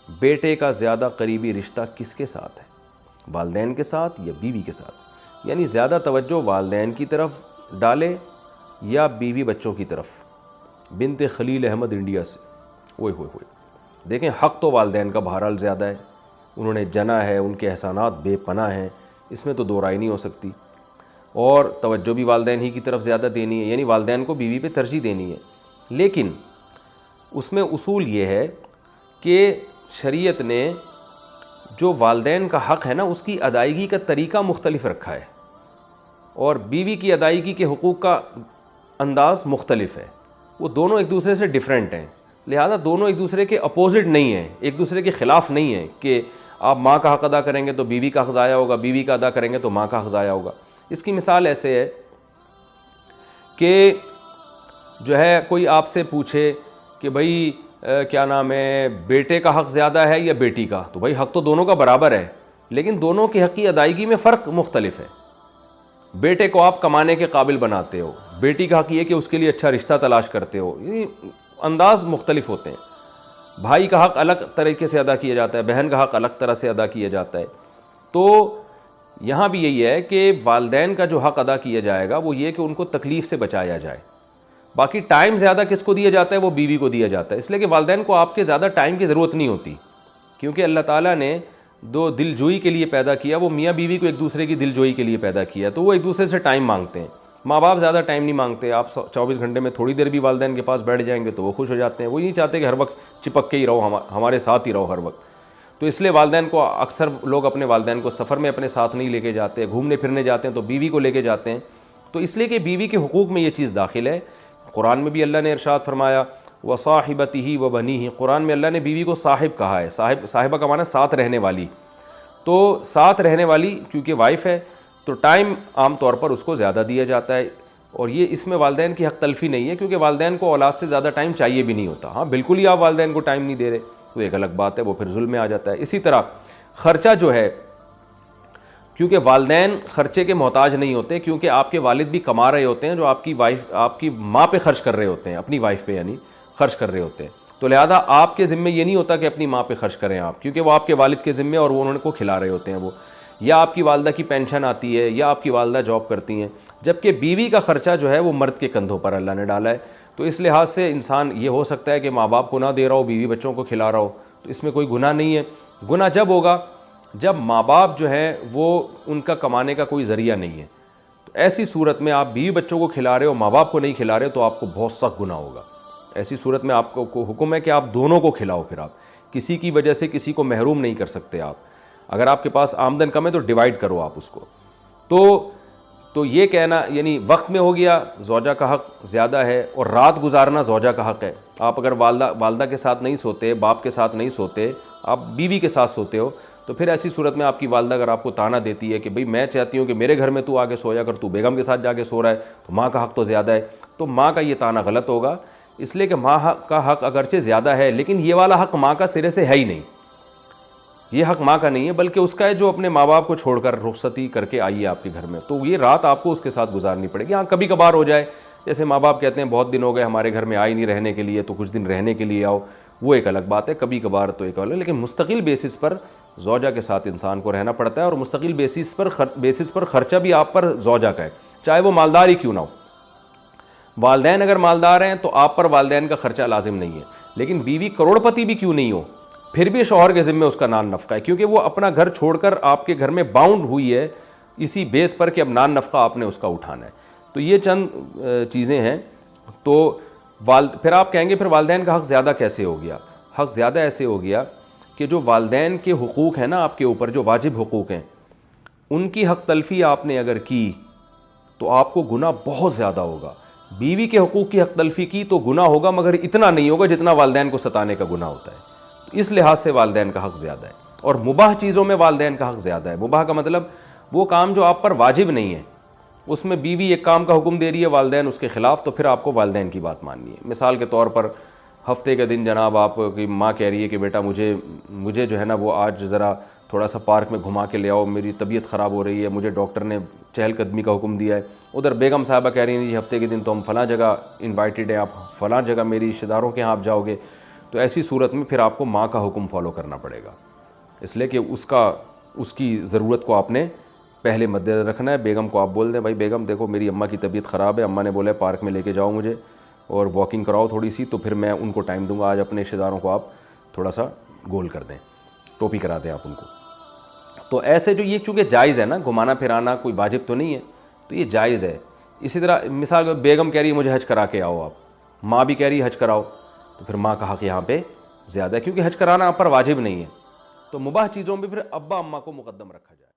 بیٹے کا زیادہ قریبی رشتہ کس کے ساتھ ہے؟ والدین کے ساتھ یا بیوی کے ساتھ؟ یعنی زیادہ توجہ والدین کی طرف ڈالے یا بیوی بچوں کی طرف؟ بنت خلیل احمد انڈیا سے، اوئے ہوئے ہوئے، دیکھیں حق تو والدین کا بہرحال زیادہ ہے، انہوں نے جنا ہے، ان کے احسانات بے پناہ ہیں، اس میں تو دو رائے نہیں ہو سکتی، اور توجہ بھی والدین ہی کی طرف زیادہ دینی ہے، یعنی والدین کو بیوی پہ ترجیح دینی ہے۔ لیکن اس میں اصول یہ ہے کہ شریعت نے جو والدین کا حق ہے نا اس کی ادائیگی کا طریقہ مختلف رکھا ہے، اور بیوی کی ادائیگی کے حقوق کا انداز مختلف ہے، وہ دونوں ایک دوسرے سے ڈیفرنٹ ہیں، لہذا دونوں ایک دوسرے کے اپوزٹ نہیں ہیں، ایک دوسرے کے خلاف نہیں ہیں کہ آپ ماں کا حق ادا کریں گے تو بیوی کا حق ضائع ہوگا، بیوی کا ادا کریں گے تو ماں کا حق ضائع ہوگا۔ اس کی مثال ایسے ہے کہ جو ہے کوئی آپ سے پوچھے کہ بھائی کیا نام ہے، بیٹے کا حق زیادہ ہے یا بیٹی کا؟ تو بھائی حق تو دونوں کا برابر ہے، لیکن دونوں کی حق کی ادائیگی میں فرق مختلف ہے۔ بیٹے کو آپ کمانے کے قابل بناتے ہو، بیٹی کا حق یہ کہ اس کے لیے اچھا رشتہ تلاش کرتے ہو، یہ انداز مختلف ہوتے ہیں۔ بھائی کا حق الگ طریقے سے ادا کیا جاتا ہے، بہن کا حق الگ طرح سے ادا کیا جاتا ہے۔ تو یہاں بھی یہی ہے کہ والدین کا جو حق ادا کیا جائے گا وہ یہ کہ ان کو تکلیف سے بچایا جائے، باقی ٹائم زیادہ کس کو دیا جاتا ہے؟ وہ بیوی کو دیا جاتا ہے، اس لیے کہ والدین کو آپ کے زیادہ ٹائم کی ضرورت نہیں ہوتی، کیونکہ اللہ تعالیٰ نے دو دل جوئی کے لیے پیدا کیا، وہ میاں بیوی کو ایک دوسرے کی دل جوئی کے لیے پیدا کیا، تو وہ ایک دوسرے سے ٹائم مانگتے ہیں۔ ماں باپ زیادہ ٹائم نہیں مانگتے، آپ 24 گھنٹے میں تھوڑی دیر بھی والدین کے پاس بیٹھ جائیں گے تو وہ خوش ہو جاتے ہیں، وہ نہیں چاہتے کہ ہر وقت چپک کے ہی رہو، ہمارے ساتھ ہی رہو ہر وقت۔ تو اس لیے والدین کو اکثر لوگ اپنے والدین کو سفر میں اپنے ساتھ نہیں لے کے جاتے، گھومنے پھرنے جاتے ہیں تو بیوی کو لے کے جاتے ہیں، تو اس لیے کہ بیوی کے حقوق میں یہ چیز داخل ہے۔ قرآن میں بھی اللہ نے ارشاد فرمایا وصاحبتہ وبنیہ، قرآن میں اللہ نے بیوی کو صاحب کہا ہے، صاحبہ کا معنی ساتھ رہنے والی، تو ساتھ رہنے والی کیونکہ وائف ہے تو ٹائم عام طور پر اس کو زیادہ دیا جاتا ہے، اور یہ اس میں والدین کی حق تلفی نہیں ہے، کیونکہ والدین کو اولاد سے زیادہ ٹائم چاہیے بھی نہیں ہوتا۔ ہاں بالکل ہی آپ والدین کو ٹائم نہیں دے رہے تو ایک الگ بات ہے، وہ پھر ظلم میں آ جاتا ہے۔ اسی طرح خرچہ جو ہے، کیونکہ والدین خرچے کے محتاج نہیں ہوتے، کیونکہ آپ کے والد بھی کما رہے ہوتے ہیں جو آپ کی ماں پہ خرچ کر رہے ہوتے ہیں، اپنی وائف پہ یعنی خرچ کر رہے ہوتے ہیں، تو لہذا آپ کے ذمے یہ نہیں ہوتا کہ اپنی ماں پہ خرچ کریں آپ، کیونکہ وہ آپ کے والد کے ذمے اور وہ انہوں کو کھلا رہے ہوتے ہیں، وہ یا آپ کی والدہ کی پینشن آتی ہے یا آپ کی والدہ جاب کرتی ہیں، جبکہ بیوی کا خرچہ جو ہے وہ مرد کے کندھوں پر اللہ نے ڈالا ہے۔ تو اس لحاظ سے انسان یہ ہو سکتا ہے کہ ماں باپ کو نہ دے رہا ہو، بیوی بچوں کو کھلا رہا ہو، تو اس میں کوئی گناہ نہیں ہے۔ گناہ جب ہوگا جب ماں باپ جو ہیں وہ ان کا کمانے کا کوئی ذریعہ نہیں ہے، تو ایسی صورت میں آپ بیوی بچوں کو کھلا رہے ہو، ماں باپ کو نہیں کھلا رہے، تو آپ کو بہت سخت گناہ ہوگا۔ ایسی صورت میں آپ کو حکم ہے کہ آپ دونوں کو کھلاؤ، پھر آپ کسی کی وجہ سے کسی کو محروم نہیں کر سکتے آپ۔ اگر آپ کے پاس آمدن کم ہے تو ڈیوائیڈ کرو آپ اس کو۔ تو یہ کہنا یعنی وقت میں ہو گیا زوجہ کا حق زیادہ ہے، اور رات گزارنا زوجہ کا حق ہے۔ آپ اگر والدہ کے ساتھ نہیں سوتے، باپ کے ساتھ نہیں سوتے، آپ بیوی کے ساتھ سوتے ہو، تو پھر ایسی صورت میں آپ کی والدہ اگر آپ کو تانا دیتی ہے کہ بھئی میں چاہتی ہوں کہ میرے گھر میں تو آگے سویا کر، تو بیگم کے ساتھ جا کے سو رہا ہے، تو ماں کا حق تو زیادہ ہے، تو ماں کا یہ تانا غلط ہوگا، اس لیے کہ ماں کا حق اگرچہ زیادہ ہے لیکن یہ والا حق ماں کا سرے سے ہے ہی نہیں، یہ حق ماں کا نہیں ہے بلکہ اس کا ہے جو اپنے ماں باپ کو چھوڑ کر رخصتی کر کے آئی ہے آپ کے گھر میں، تو یہ رات آپ کو اس کے ساتھ گزارنی پڑے گی۔ ہاں کبھی کبھار ہو جائے، جیسے ماں باپ کہتے ہیں بہت دن ہو گئے ہمارے گھر میں آئی نہیں رہنے کے لیے، تو کچھ دن رہنے کے لیے آؤ، وہ ایک الگ بات ہے، کبھی کبھار تو ایک الگ، لیکن مستقل بیسس پر زوجہ کے ساتھ انسان کو رہنا پڑتا ہے، اور مستقل بیسس پر خرچہ بھی آپ پر زوجہ کا ہے، چاہے وہ مالدار ہی کیوں نہ ہو۔ والدین اگر مالدار ہیں تو آپ پر والدین کا خرچہ لازم نہیں ہے، لیکن بیوی کروڑ پتی بھی کیوں نہیں ہو، پھر بھی شوہر کے ذمہ اس کا نان نفقہ ہے، کیونکہ وہ اپنا گھر چھوڑ کر آپ کے گھر میں باؤنڈ ہوئی ہے اسی بیس پر کہ اب نان نفقہ آپ نے اس کا اٹھانا ہے۔ تو یہ چند چیزیں ہیں۔ تو پھر آپ کہیں گے پھر والدین کا حق زیادہ کیسے ہو گیا؟ حق زیادہ ایسے ہو گیا کہ جو والدین کے حقوق ہیں نا آپ کے اوپر، جو واجب حقوق ہیں، ان کی حق تلفی آپ نے اگر کی تو آپ کو گناہ بہت زیادہ ہوگا۔ بیوی کے حقوق کی حق تلفی کی تو گناہ ہوگا، مگر اتنا نہیں ہوگا جتنا والدین کو ستانے کا گناہ ہوتا ہے، اس لحاظ سے والدین کا حق زیادہ ہے۔ اور مباح چیزوں میں والدین کا حق زیادہ ہے۔ مباح کا مطلب وہ کام جو آپ پر واجب نہیں ہے، اس میں بیوی ایک کام کا حکم دے رہی ہے، والدین اس کے خلاف، تو پھر آپ کو والدین کی بات ماننی ہے۔ مثال کے طور پر ہفتے کے دن جناب آپ کی ماں کہہ رہی ہے کہ بیٹا مجھے جو ہے نا وہ آج ذرا تھوڑا سا پارک میں گھما کے لے آؤ، میری طبیعت خراب ہو رہی ہے، مجھے ڈاکٹر نے چہل قدمی کا حکم دیا ہے۔ ادھر بیگم صاحبہ کہہ رہی ہیں جی ہفتے کے دن تو ہم فلاں جگہ انوائٹڈ ہیں، آپ فلاں جگہ میری رشتہ داروں کے ہاں آپ جاؤ گے، تو ایسی صورت میں پھر آپ کو ماں کا حکم فالو کرنا پڑے گا، اس لیے کہ اس کی ضرورت کو آپ نے پہلے مد نظر رکھنا ہے۔ بیگم کو آپ بول دیں بھائی بیگم دیکھو میری اماں کی طبیعت خراب ہے، اماں نے بولا ہے پارک میں لے کے جاؤ مجھے اور واکنگ کراؤ تھوڑی سی، تو پھر میں ان کو ٹائم دوں گا، آج اپنے رشتہ داروں کو آپ تھوڑا سا گول کر دیں، ٹوپی کرا دیں آپ ان کو۔ تو ایسے جو یہ چونکہ جائز ہے نا، گھمانا پھرانا کوئی واجب تو نہیں ہے، تو یہ جائز ہے۔ اسی طرح مثال بیگم کہہ رہی ہے مجھے حج کرا کے آؤ، آپ ماں بھی کہہ رہی ہے حج کراؤ، تو پھر ماں کا حق یہاں پہ زیادہ ہے، کیونکہ حج کرانا آپ پر واجب نہیں ہے، تو مباح چیزوں میں پھر ابا اماں کو مقدم رکھا جائے۔